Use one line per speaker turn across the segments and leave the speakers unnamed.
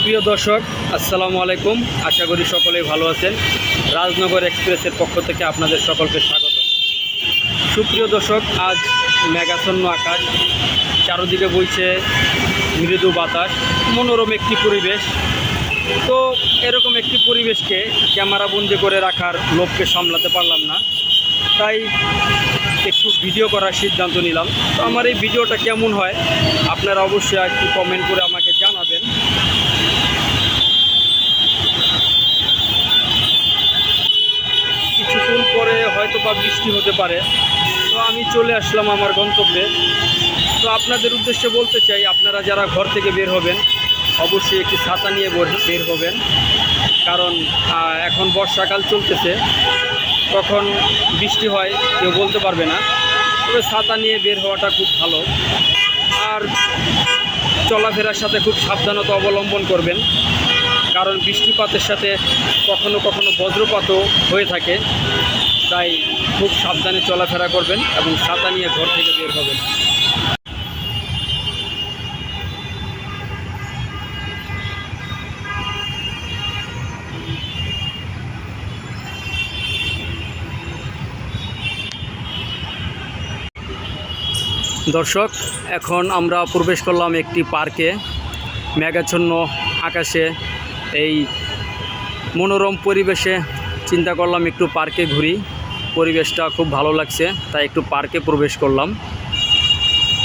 সুপ্রিয় দর্শক, আসসালামু আলাইকুম। আশা করি সকলেই ভালো আছেন। রাজনগর এক্সপ্রেসের পক্ষ থেকে আপনাদের সকলকে স্বাগত। সুপ্রিয় দর্শক, আজ মেঘাচ্ছন্ন আকাশ, চারদিকে বইছে মৃদু বাতাস, মনোরম একটি পরিবেশ। তো এরকম একটি পরিবেশকে ক্যামেরাবন্দি করে রাখার লোভকে সামলাতে পারলাম না, তাই একটু ভিডিও করার সিদ্ধান্ত নিলাম। তো আমার এই ভিডিওটা কেমন হয় আপনারা অবশ্যই একটু কমেন্ট করে আমাকে জানাবেন। কিছুক্ষণ পরে হয়তো বা বৃষ্টি হতে পারে। তো আমি চলে আসলাম আমার গন্তব্যে। তো আপনাদের উদ্দেশ্যে বলতে চাই, আপনারা যারা ঘর থেকে বের হবেন অবশ্যই একটি ছাতা নিয়ে বের হবেন, কারণ এখন বর্ষাকাল চলতেছে, কখন বৃষ্টি হয় কেউ বলতে পারবে না। তবে ছাতা নিয়ে বের হওয়াটা খুব ভালো। আর চলাফেরার সাথে খুব সাবধানতা অবলম্বন করবেন, কারণ বৃষ্টিপাতের সাথে কখনো কখনো বজ্রপাতও হয়ে থাকে। তাই খুব সাবধানে চলাফেরা করবেন এবং ছাতা নিয়ে ঘর থেকে বের হবেন। দর্শক, এখন আমরা প্রবেশ করলাম একটি পার্কে। মেঘাচ্ছন্ন আকাশে এই মনোরম পরিবেশে চিন্তা করলাম একটু পার্কে ঘুরি। পরিবেশটা খুব ভালো লাগছে, তাই একটু পার্কে প্রবেশ করলাম।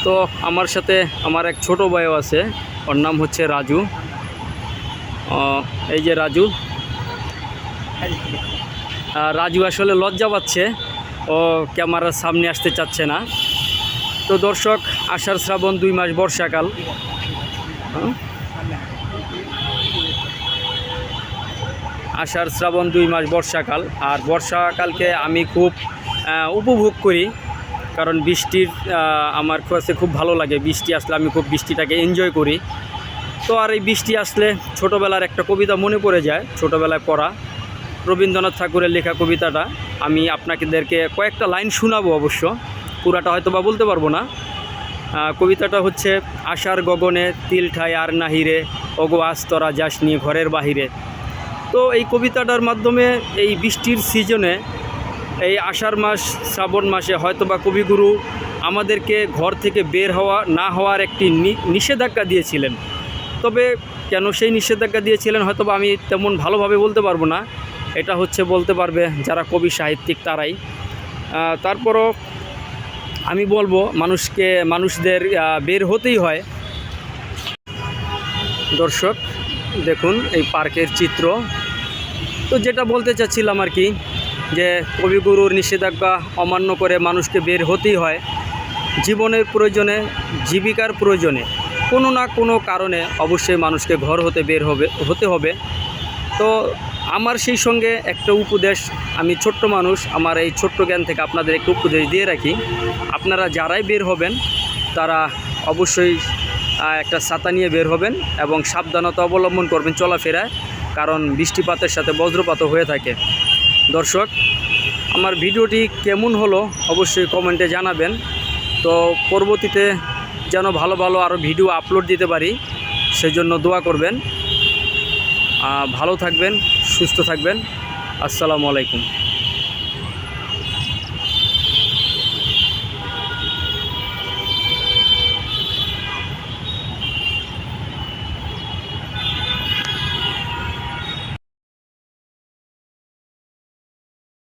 তো আমার সাথে আমার এক ছোট ভাইও আছে, ওর নাম হচ্ছে রাজু। এই যে রাজু রাজু আসলে লজ্জা পাচ্ছে, ও ক্যামেরার সামনে আসতে চাচ্ছে না। তো দর্শক, আষাঢ় শ্রাবণ 2 মাস বর্ষাকাল। আষাঢ় শ্রাবণ 2 মাস বর্ষাকাল। আর বর্ষাকালকে আমি খুব উপভোগ করি, কারণ বৃষ্টির আমার কাছে খুব ভালো লাগে। বৃষ্টি আসলে আমি খুব বৃষ্টিটাকে এনজয় করি। তো আর এই বৃষ্টি আসলে ছোটোবেলার একটা কবিতা মনে পড়ে যায়, ছোটোবেলায় পড়া রবীন্দ্রনাথ ঠাকুরের লেখা কবিতাটা। আমি আপনাদেরকে কয়েকটা লাইন শোনাবো, অবশ্য পুরাটা হয়তো বা বলতে পারবো না। কবিতাটা হচ্ছে, আষাঢ় গগনে তিল ঠাই আর নাহিরে, ওগো আজ তোরা যাস নি ঘরের বাহিরে। তো এই কবিতাটার মাধ্যমে এই বৃষ্টির সিজনে, এই আষাঢ় মাস শ্রাবণ মাসে হয়তো বা কবিগুরু আমাদেরকে ঘর থেকে বের না হওয়ার একটি নিষেধাজ্ঞা দিয়েছিলেন। তবে কেন সেই নিষেধাজ্ঞা দিয়েছিলেন হয়তো বা আমি তেমন ভালোভাবে বলতে পারবো না। এটা হচ্ছে বলতে পারবে যারা কবি সাহিত্যিক তারাই। তারপরও আমি বলবো মানুষদের বের হতেই হয়। দর্শক দেখুন এই পার্কের চিত্র। তো যেটা বলতে চাচ্ছিলাম আর কি, যে কবিগুরুর নিষেধাজ্ঞা অমান্য করে মানুষকে বের হতেই হয়। জীবনের প্রয়োজনে, জীবিকার প্রয়োজনে কোনো না কোনো কারণে অবশ্যই মানুষকে ঘর হতে হতে হবে। তো আমার সেই সঙ্গে একটা উপদেশ, আমি ছোট্ট মানুষ, আমার এই ছোট্ট জ্ঞান থেকে আপনাদের একটু উপদেশ দিয়ে রাখি। আপনারা যারাই বের হবেন তারা অবশ্যই একটা ছাতা নিয়ে বের হবেন এবং সাবধানতা অবলম্বন করবেন চলাফেরায়, কারণ বৃষ্টিপাতের সাথে বজ্রপাতও হয়ে থাকে। দর্শক, আমার ভিডিওটি কেমন হলো অবশ্যই কমেন্টে জানাবেন। তো পরবর্তীতে যেন ভালো ভালো আরও ভিডিও আপলোড দিতে পারি, সেজন্য দোয়া করবেন। ভালো থাকবেন, সুস্থ থাকবেন। আসসালামু আলাইকুম।